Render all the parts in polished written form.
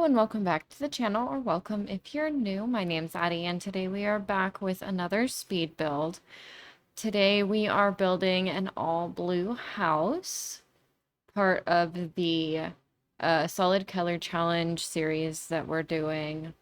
and welcome back to the channel, or welcome if you're new. My name's Addie and today we are back with another speed build. Today we are building an all blue house, part of the solid color challenge series that we're doing.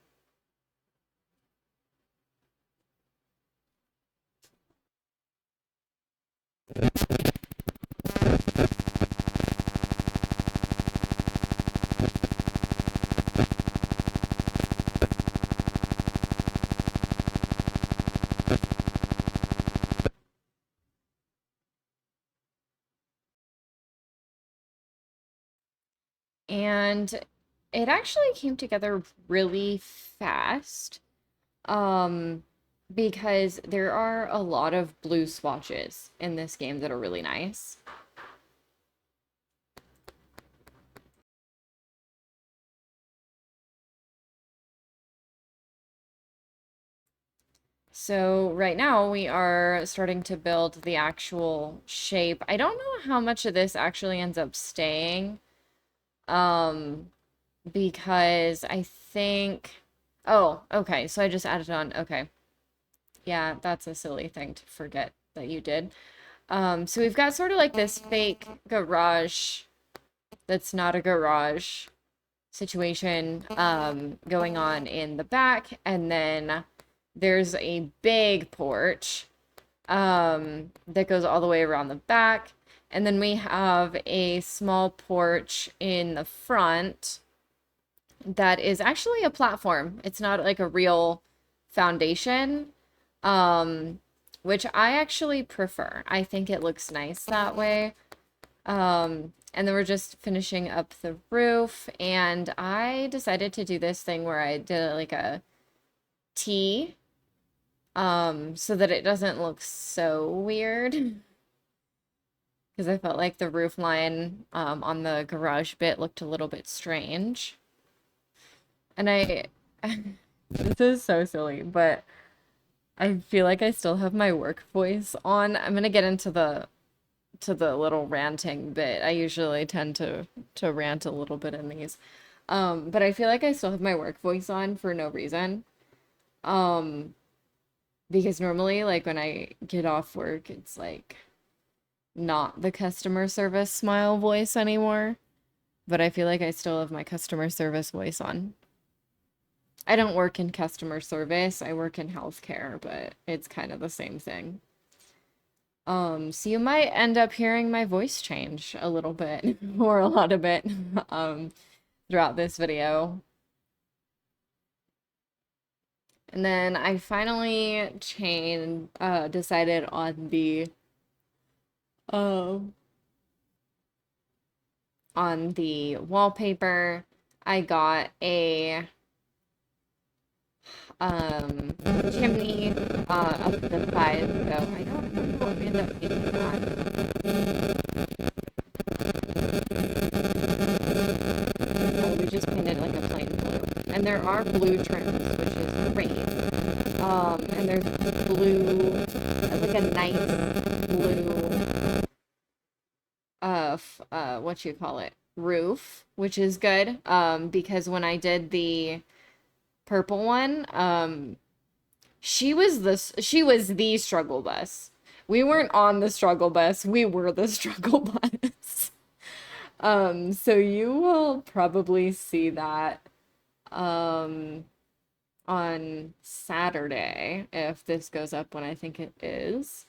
And it actually came together really fast. Because there are a lot of blue swatches in this game that are really nice. So right now we are starting to build the actual shape. I don't know how much of this actually ends up staying. Um, because I think, oh, okay, so I just added on, okay. Yeah, that's a silly thing to forget that you did. So we've got sort of like this fake garage that's not a garage situation going on in the back, and then there's a big porch that goes all the way around the back, and then we have a small porch in the front that is actually a platform. It's not like a real foundation, which I actually prefer. I think it looks nice that way. And then we're just finishing up the roof, and I decided to do this thing where I did like a T, so that it doesn't look so weird. Because I felt like the roof line, on the garage bit looked a little bit strange. And this is so silly, but I feel like I still have my work voice on. I'm gonna get into the little ranting bit. I usually tend to rant a little bit in these. But I feel like I still have my work voice on for no reason. Um, because normally, like when I get off work, it's like not the customer service smile voice anymore. But I feel like I still have my customer service voice on. I don't work in customer service, I work in healthcare, but it's kind of the same thing. So you might end up hearing my voice change a little bit or a lot of it throughout this video. And then I finally decided um on the wallpaper. I got a chimney up the side, so I don't know what we end up getting that. We just painted like a plain blue. And there are blue trims, which is great. And there's blue, like a nice blue, what you call it, roof, which is good. Because when I did the purple one, she was the struggle bus. We weren't on the struggle bus, we were the struggle bus. So you will probably see that on Saturday, if this goes up when I think it is.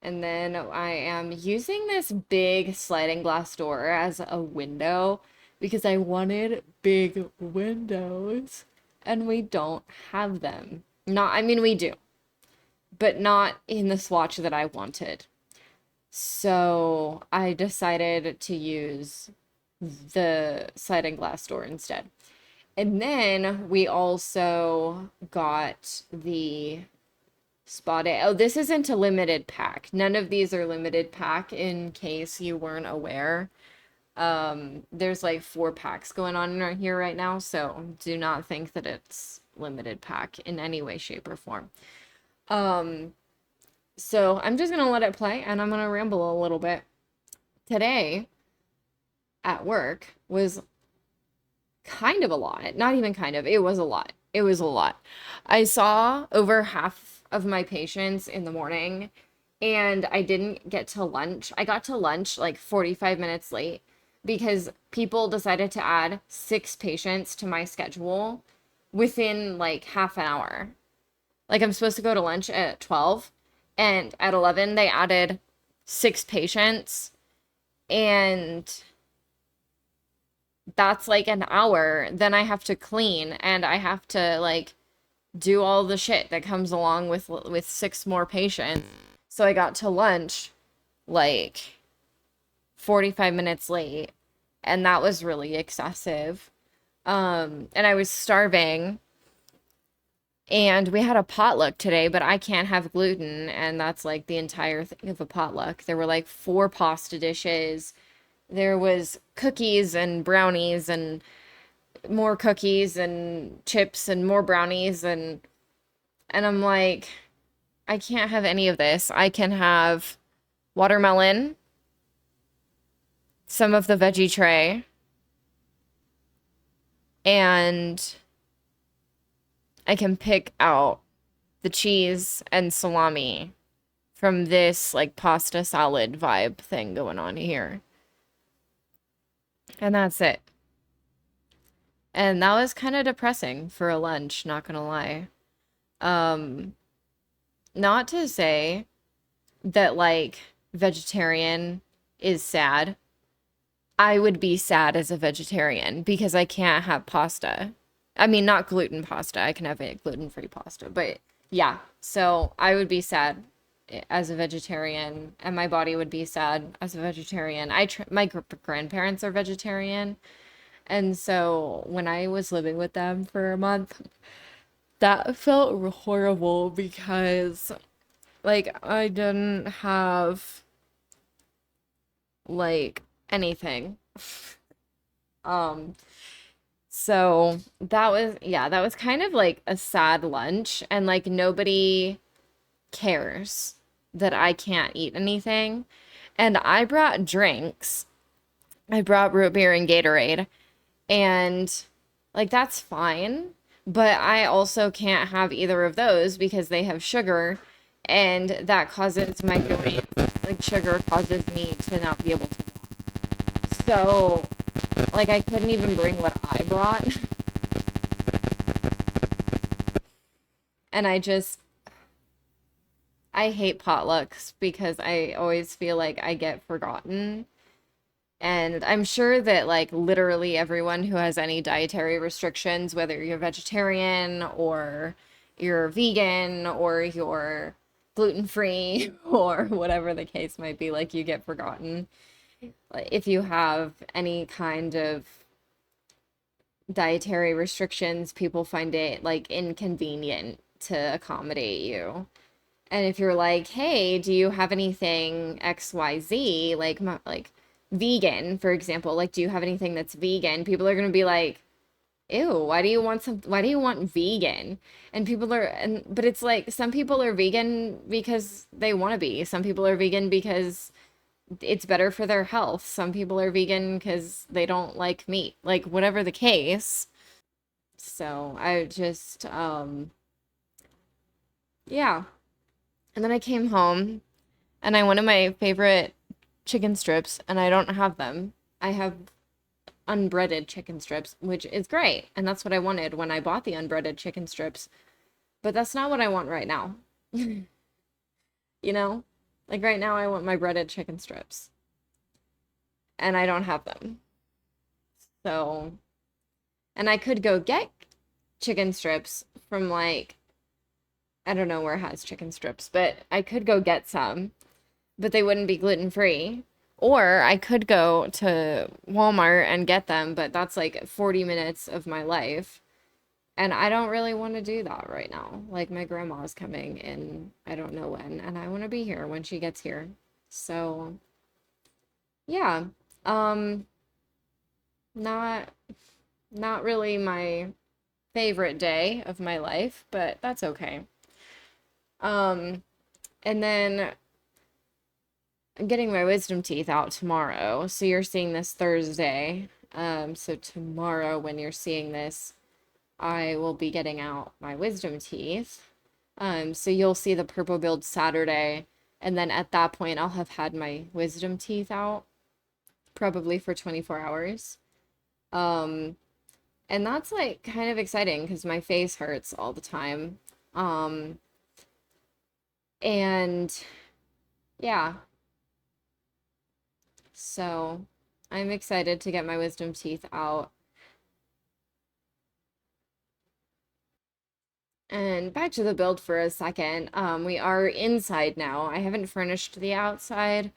And then I am using this big sliding glass door as a window because I wanted big windows and we don't have them. Not, I mean, we do, but not in the swatch that I wanted. So I decided to use the sliding glass door instead. And then we also got the spotted. Oh, this isn't a limited pack. None of these are limited pack, in case you weren't aware. There's like 4 packs going on right here right now, so do not think that it's limited pack in any way, shape, or form. So I'm just gonna let it play and I'm gonna ramble a little bit today at work was kind of a lot. Not even kind of, it was a lot. It was a lot. I saw over half of my patients in the morning and I didn't get to lunch. I got to lunch like 45 minutes late because people decided to add 6 patients to my schedule within like half an hour. Like I'm supposed to go to lunch at 12 and at 11 they added 6 patients and that's like an hour. Then I have to clean and I have to like do all the shit that comes along with 6 more patients. So I got to lunch like 45 minutes late and that was really excessive. And I was starving and we had a potluck today, but I can't have gluten and that's like the entire thing of a potluck. There were like 4 pasta dishes. There was cookies and brownies and more cookies and chips and more brownies and I'm like, I can't have any of this. I can have watermelon, some of the veggie tray, and I can pick out the cheese and salami from this like pasta salad vibe thing going on here. And that's it. And that was kind of depressing for a lunch, not gonna lie. Um, Not to say that like vegetarian is sad. I would be sad as a vegetarian because I can't have pasta. I mean, not gluten pasta. I can have a gluten-free pasta, but yeah. So I would be sad as a vegetarian, and my body would be sad as a vegetarian. My grandparents are vegetarian, and so when I was living with them for a month, that felt horrible because like I didn't have like anything. Um, so that was, yeah, that was kind of like a sad lunch and like nobody cares that I can't eat anything. And I brought drinks. I brought root beer and Gatorade and like that's fine, but I also can't have either of those because they have sugar and that causes my joints. Like sugar causes me to not be able to. So, like, I couldn't even bring what I brought. And I hate potlucks because I always feel like I get forgotten. And I'm sure that, like, literally everyone who has any dietary restrictions, whether you're vegetarian or you're vegan or you're gluten-free or whatever the case might be, like, you get forgotten. Like, if you have any kind of dietary restrictions, people find it like inconvenient to accommodate you. And if you're like, "Hey, do you have anything XYZ like vegan, for example, like do you have anything that's vegan?" People are going to be like, "Ew, why do you want vegan?" And people are and but it's like some people are vegan because they want to be. Some people are vegan because it's better for their health. Some people are vegan because they don't like meat. Like whatever the case. So I just yeah. And then I came home and I wanted my favorite chicken strips and I don't have them. I have unbreaded chicken strips, which is great. And that's what I wanted when I bought the unbreaded chicken strips. But that's not what I want right now. You know? Like right now I want my breaded chicken strips and I don't have them. So, and I could go get chicken strips from like I don't know where it has chicken strips, but I could go get some, but they wouldn't be gluten free. Or I could go to Walmart and get them, but that's like 40 minutes of my life. And I don't really want to do that right now. Like my grandma's coming in, I don't know when, and I want to be here when she gets here. So, yeah. Um, not not really my favorite day of my life, but that's okay. Um, and then I'm getting my wisdom teeth out tomorrow. So you're seeing this Thursday. So tomorrow when you're seeing this, I will be getting out my wisdom teeth. So you'll see the purple build Saturday, and then at that point I'll have had my wisdom teeth out, probably for 24 hours. Um, and that's like kind of exciting because my face hurts all the time. Um, and yeah, so I'm excited to get my wisdom teeth out. And back to the build for a second. We are inside now. I haven't furnished the outside,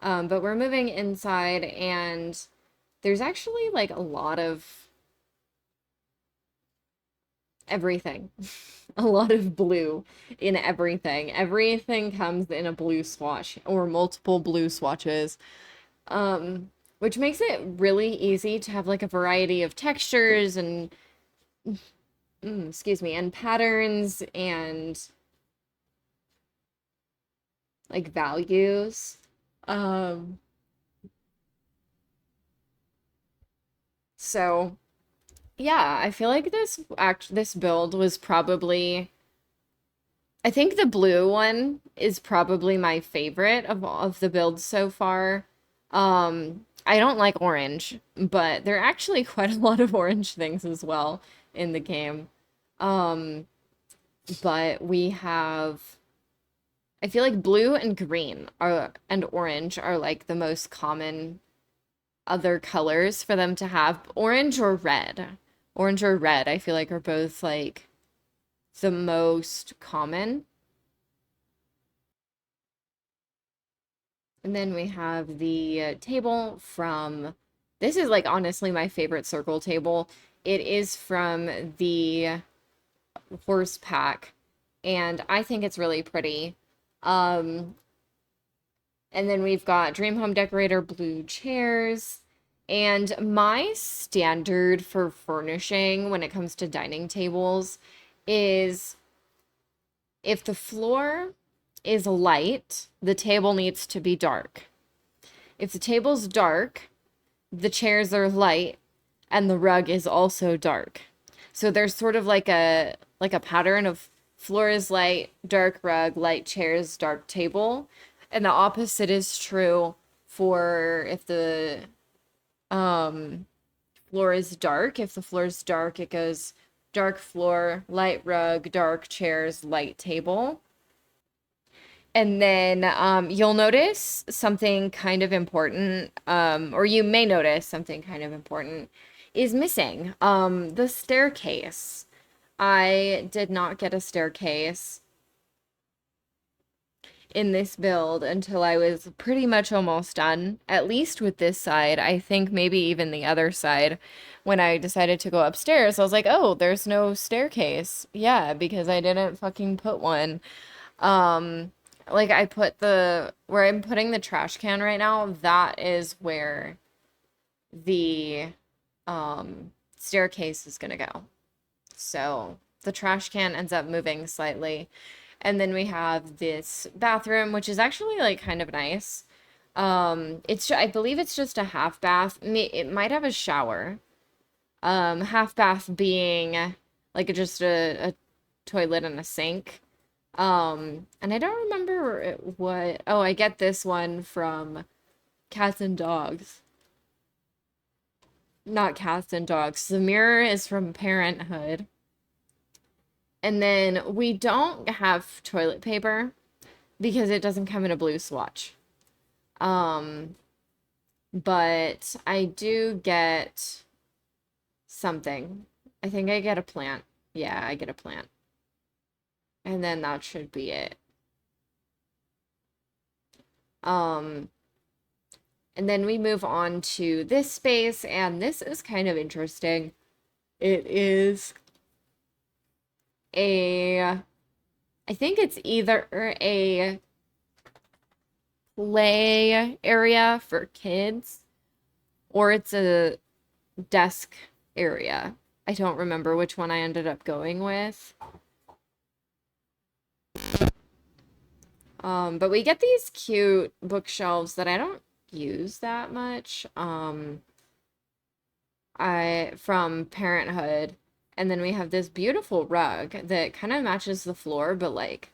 but we're moving inside, and there's actually like a lot of everything. A lot of blue in everything. Everything comes in a blue swatch or multiple blue swatches. Which makes it really easy to have like a variety of textures and excuse me, and patterns and like values. Um, so yeah, I feel like this build was probably, I think the blue one is probably my favorite of all of the builds so far. I don't like orange, but there are actually quite a lot of orange things as well in the game. Um, but we have, I feel like blue and green are and orange are like the most common other colors for them to have. Orange or red. Orange or red, I feel like are both like the most common. And then we have the table from, this is like honestly my favorite circle table. It is from the horse pack, and I think it's really pretty. Um, and then we've got Dream Home Decorator blue chairs. And my standard for furnishing when it comes to dining tables is if the floor is light, the table needs to be dark. If the table's dark, the chairs are light and the rug is also dark. So there's sort of like a pattern of floor is light, dark rug, light chairs, dark table. And the opposite is true for if the um floor is dark. If the floor is dark, it goes dark floor, light rug, dark chairs, light table. And then you'll notice something kind of important, or you may notice something kind of important is missing. The staircase. I did not get a staircase in this build until I was pretty much almost done, at least with this side. I think maybe even the other side. When I decided to go upstairs, I was like, oh, there's no staircase. Yeah, because I didn't fucking put one. Um, like I put where I'm putting the trash can right now, that is where the staircase is gonna go. So the trash can ends up moving slightly. And then we have this bathroom, which is actually like kind of nice. I believe it's just a half bath. It might have a shower. Half bath being like just a toilet and a sink. And I don't remember what. Oh, I get this one from Cats and Dogs. Not Cats and Dogs. The mirror is from Parenthood. And then we don't have toilet paper because it doesn't come in a blue swatch. Um, but I do get something. I think I get a plant. Yeah, I get a plant. And then that should be it. Um, and then we move on to this space, and this is kind of interesting. It is I think it's either a play area for kids or it's a desk area. I don't remember which one I ended up going with. But we get these cute bookshelves that I don't use that much. I from Parenthood, and then we have this beautiful rug that kind of matches the floor, but like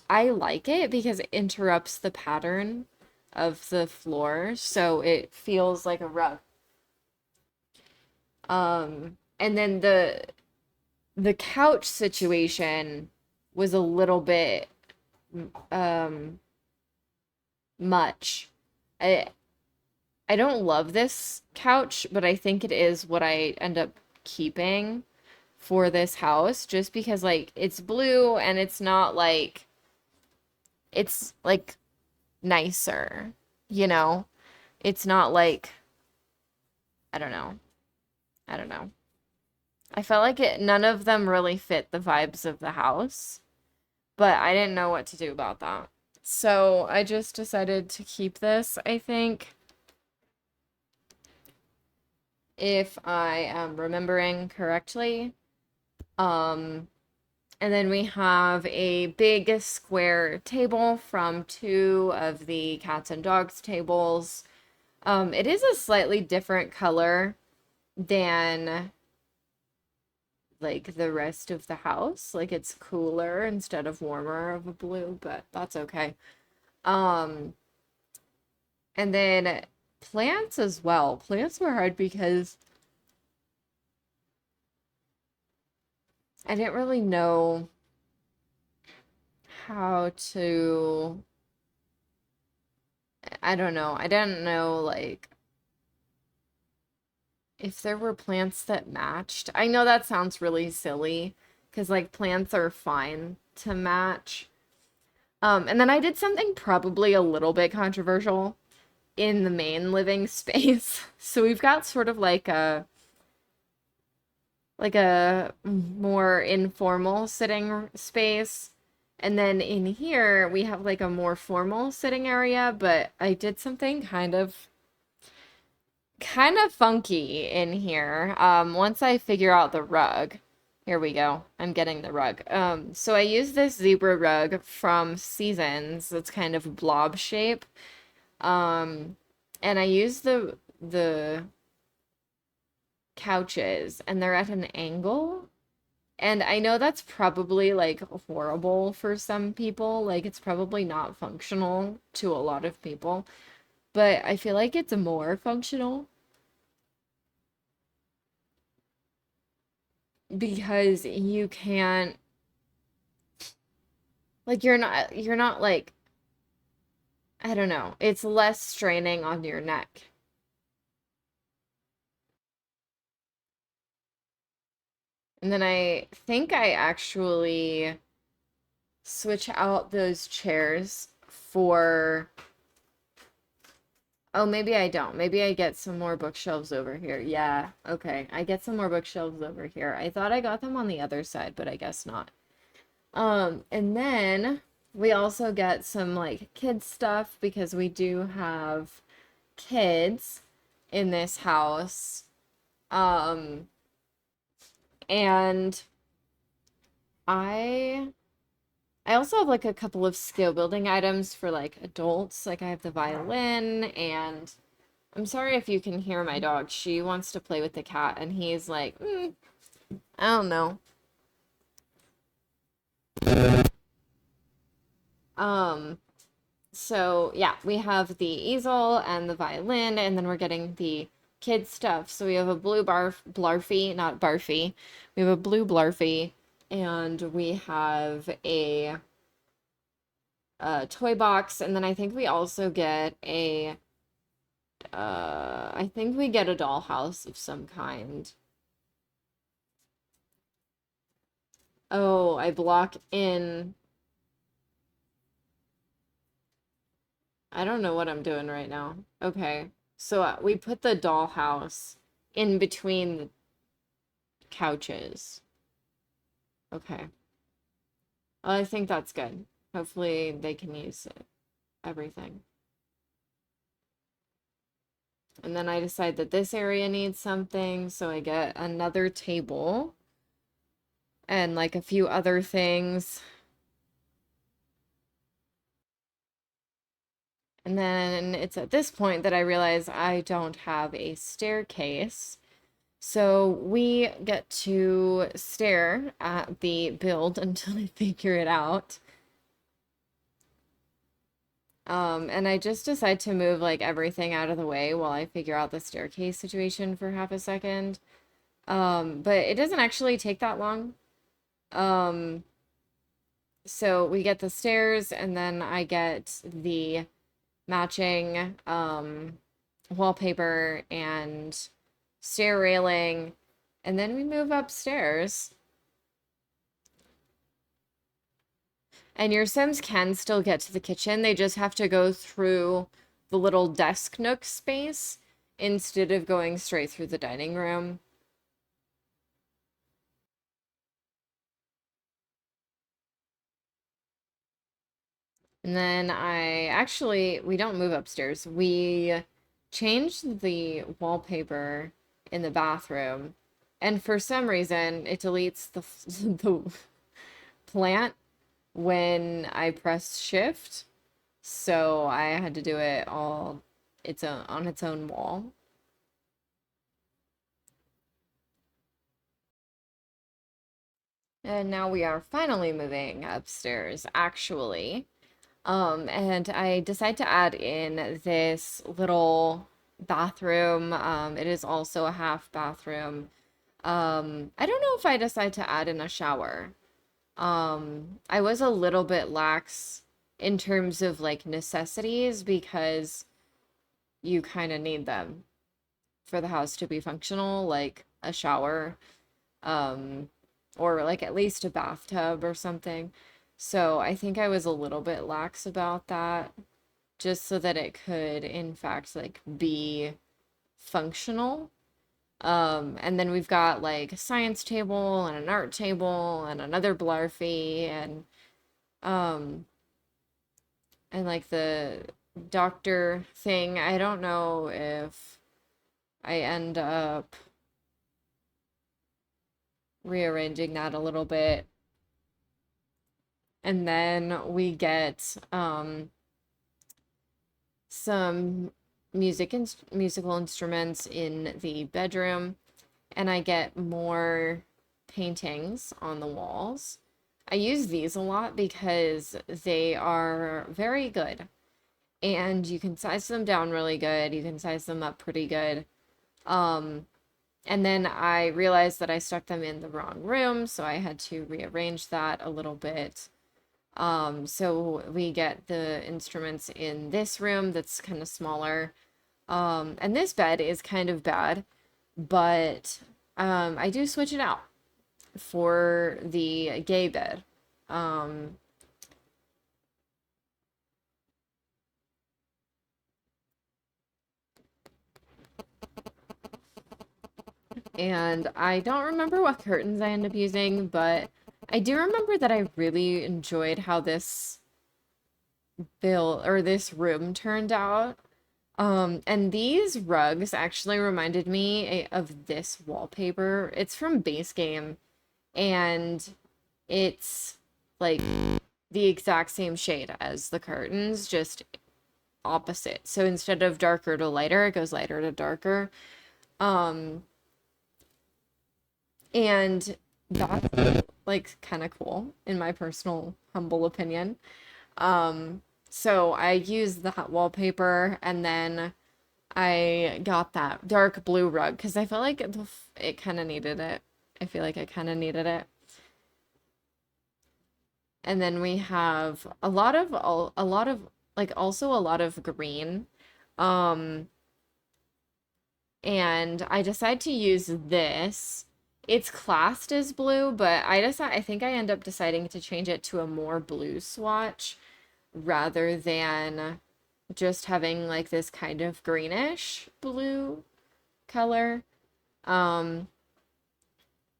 I like it because it interrupts the pattern of the floor, so it feels like a rug. And then the couch situation was a little bit um much. I I don't love this couch, but I think it is what I end up keeping for this house just because like it's blue and it's like nicer, you know? It's not like I don't know. I don't know. I felt like none of them really fit the vibes of the house, but I didn't know what to do about that. So I just decided to keep this, I think, if I am remembering correctly. Um, and then we have a big square table from two of the cats and dogs tables. It is a slightly different color than like the rest of the house. Like it's cooler instead of warmer of a blue, but that's okay. Um, and then plants as well. Plants were hard because I didn't really know how to, I don't know. I didn't know like if there were plants that matched. I know that sounds really silly because like plants are fine to match. And then I did something probably a little bit controversial in the main living space. So we've got sort of like a more informal sitting space. And then in here we have like a more formal sitting area, but I did something kind of funky in here. Once I figure out the rug. Here we go. I'm getting the rug. So I use this zebra rug from Seasons. It's kind of blob shape. Um, and I use the couches and they're at an angle. And I know that's probably like horrible for some people. Like it's probably not functional to a lot of people, but I feel like it's more functional because you can't like you're not like I don't know. It's less straining on your neck. And then I think I actually switch out those chairs for oh, maybe I don't. Maybe I get some more bookshelves over here. Yeah, okay. I get some more bookshelves over here. I thought I got them on the other side, but I guess not. And then we also get some like kids stuff because we do have kids in this house. Um, and I I also have like a couple of skill building items for like adults. Like I have the violin and I'm sorry if you can hear my dog. She wants to play with the cat and he's like, I don't know. Um, so yeah, we have the easel and the violin and then we're getting the kid stuff. So we have a blue blarfy, not barfy. We have a blue blarfy and we have a toy box and then I think we also get I think we get a dollhouse of some kind. Oh, I block in. I don't know what I'm doing right now. Okay. So we put the dollhouse in between the couches. Okay. Well, I think that's good. Hopefully they can use it, everything. And then I decide that this area needs something, so I get another table and like a few other things. And then it's at this point that I realize I don't have a staircase. So we get to stare at the build until I figure it out. And I just decide to move like everything out of the way while I figure out the staircase situation for half a second. But it doesn't actually take that long. Um, so we get the stairs and then I get the matching wallpaper and stair railing, and then we move upstairs. And your Sims can still get to the kitchen. They just have to go through the little desk nook space instead of going straight through the dining room. And then we don't move upstairs. We changed the wallpaper in the bathroom. And for some reason, it deletes the plant when I press shift. So I had to do it all on its own wall. And now we are finally moving upstairs, actually. And I decide to add in this little bathroom. It is also a half bathroom. I don't know if I decide to add in a shower. I was a little bit lax in terms of like necessities because you kind of need them for the house to be functional, like a shower, um, or like at least a bathtub or something. So I think I was a little bit lax about that, just so that it could, in fact, like be functional. And then we've got like a science table and an art table and another blarfy um and like the doctor thing. I don't know if I end up rearranging that a little bit. And then we get some musical instruments in the bedroom, and I get more paintings on the walls. I use these a lot because they are very good, and you can size them down really good. You can size them up pretty good. Um, and then I realized that I stuck them in the wrong room, so I had to rearrange that a little bit. So we get the instruments in this room that's kind of smaller. And this bed is kind of bad, but I do switch it out for the gay bed. Um, and I don't remember what curtains I end up using, but I do remember that I really enjoyed how this room turned out. And these rugs actually reminded me of this wallpaper. It's from base game, and it's like the exact same shade as the curtains, just opposite. So instead of darker to lighter, it goes lighter to darker. Um, and that's like kind of cool in my personal humble opinion. So I used that wallpaper, and then I got that dark blue rug because I felt like it kind of needed it. I feel like I kind of needed it. And then we have a lot of like also a lot of green. Um, and I decide to use this. It's classed as blue, but I think I end up deciding to change it to a more blue swatch rather than just having like this kind of greenish blue color. Um,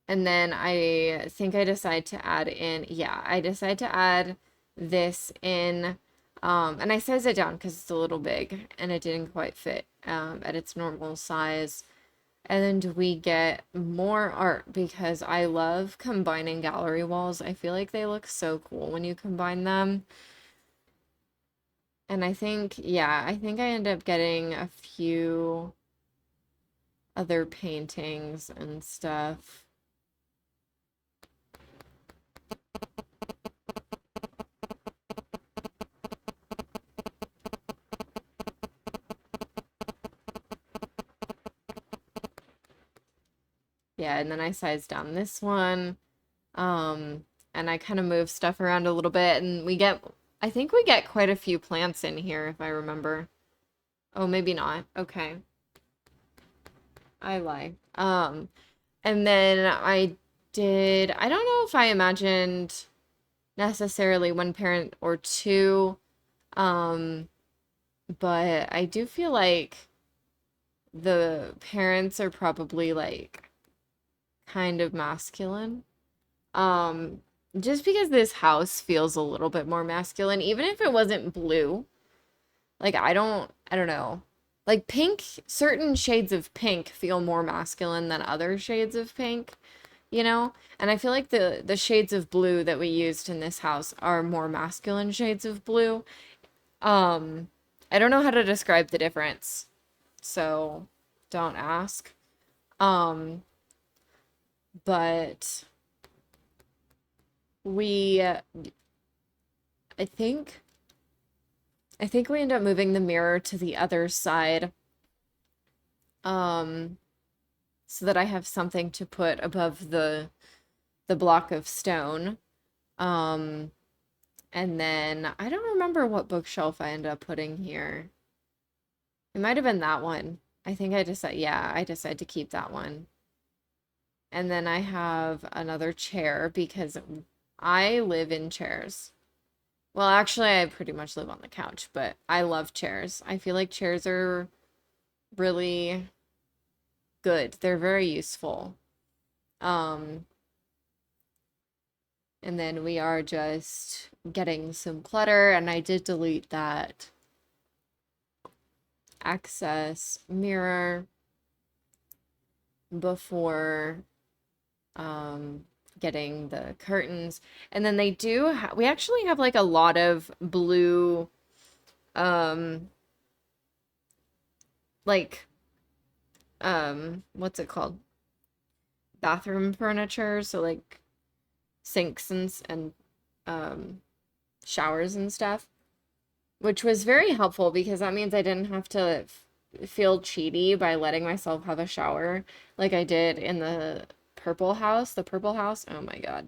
and then I think I decide to add in, yeah, I decide to add this in. And I size it down because it's a little big and it didn't quite fit at its normal size. And then we get more art because I love combining gallery walls. I feel like they look so cool when you combine them. And I think, yeah, I think I end up getting a few other paintings and stuff. Yeah, and then I sized down this one. Um, and I kind of move stuff around a little bit, and I think we get quite a few plants in here, if I remember. Oh, maybe not. Okay, I lie. And then I don't know if I imagined necessarily one parent or two, um, but I do feel like the parents are probably like kind of masculine. Um, just because this house feels a little bit more masculine, even if it wasn't blue. Like I don't know. Like pink, certain shades of pink feel more masculine than other shades of pink, you know? And I feel like the shades of blue that we used in this house are more masculine shades of blue. Um, I don't know how to describe the difference, so don't ask. Um, but we I think I think we end up moving the mirror to the other side, um, so that I have something to put above the block of stone. Um, and then I don't remember what bookshelf I ended up putting here. It might have been that one. I think I decided to keep that one. And then I have another chair because I live in chairs. Well, actually, I pretty much live on the couch, but I love chairs. I feel like chairs are really good. They're very useful. Um, and then we are just getting some clutter, and I did delete that access mirror before getting the curtains. And then we actually have like a lot of blue um like what's it called? Bathroom furniture, so like sinks and um showers and stuff, which was very helpful because that means I didn't have to feel cheaty by letting myself have a shower like I did in the purple house. Oh my God.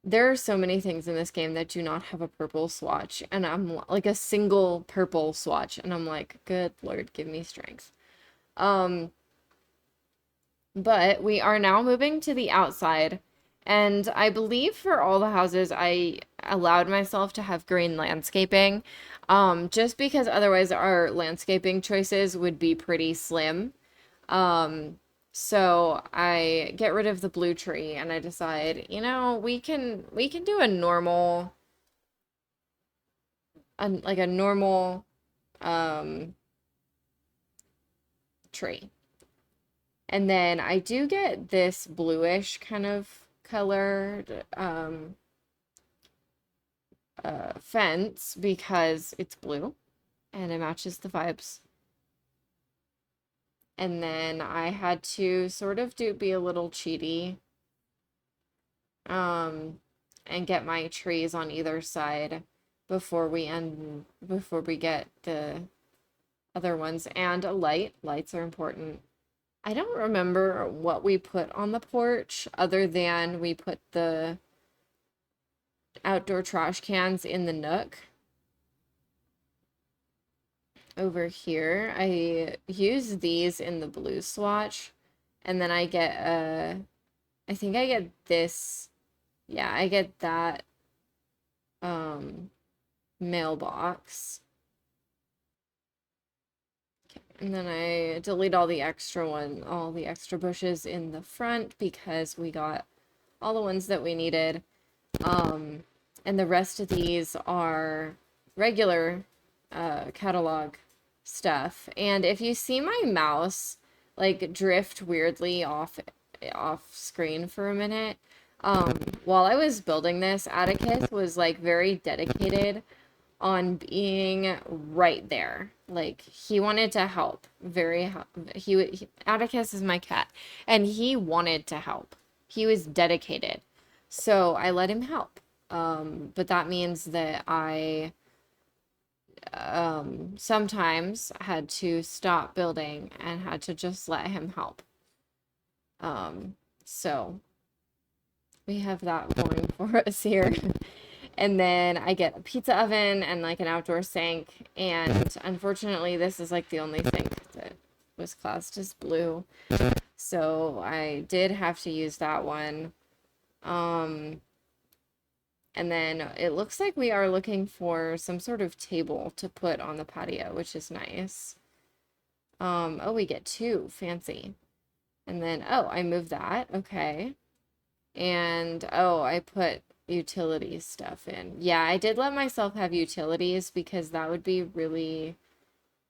There are so many things in this game that do not have a purple swatch, and like a single purple swatch, and I'm like, good Lord, give me strength. Um, but we are now moving to the outside, and I believe for all the houses, I allowed myself to have green landscaping, just because otherwise our landscaping choices would be pretty slim. Um, so I get rid of the blue tree and I decide, we can do a normal, like a normal um tree. And then I do get this bluish kind of colored fence because it's blue and it matches the vibes. And then I had to sort of be a little cheaty, um, and get my trees on either side before we get the other ones, and a light. Lights are important. I don't remember what we put on the porch other than we put the outdoor trash cans in the nook over here. I use these in the blue swatch, and then I think I get this, yeah, I get that um mailbox. And then I delete all the extra bushes in the front because we got all the ones that we needed. Um, and the rest of these are regular catalog stuff. And if you see my mouse like drift weirdly off screen for a minute, while I was building this, Atticus was like very dedicated on being right there. Like he wanted to help. Atticus is my cat, and he wanted to help. He was dedicated. So I let him help. But that means that I sometimes had to stop building and had to just let him help. So we have that going for us here. And then I get a pizza oven and like an outdoor sink. And unfortunately, this is like the only sink that was classed as blue. So I did have to use that one. And then it looks like we are looking for some sort of table to put on the patio, which is nice. Oh, we get two. Fancy. And then, oh, I moved that. Okay. And, oh, I put utilities stuff in. Yeah, I did let myself have utilities because that would be really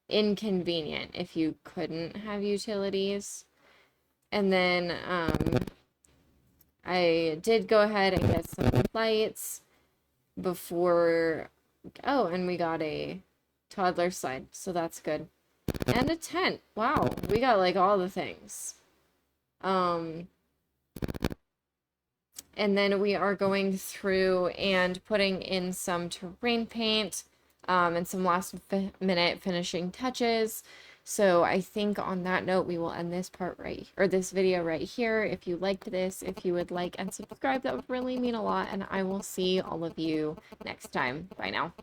inconvenient if you couldn't have utilities. And then, I did go ahead and get some lights before, oh, and we got a toddler slide, so that's good. And a tent. Wow, we got like all the things. And then we are going through and putting in some terrain paint, and some last minute finishing touches. So I think on that note, we will end this part right, or this video right here. If you liked this, if you would like and subscribe, that would really mean a lot. And I will see all of you next time. Bye now.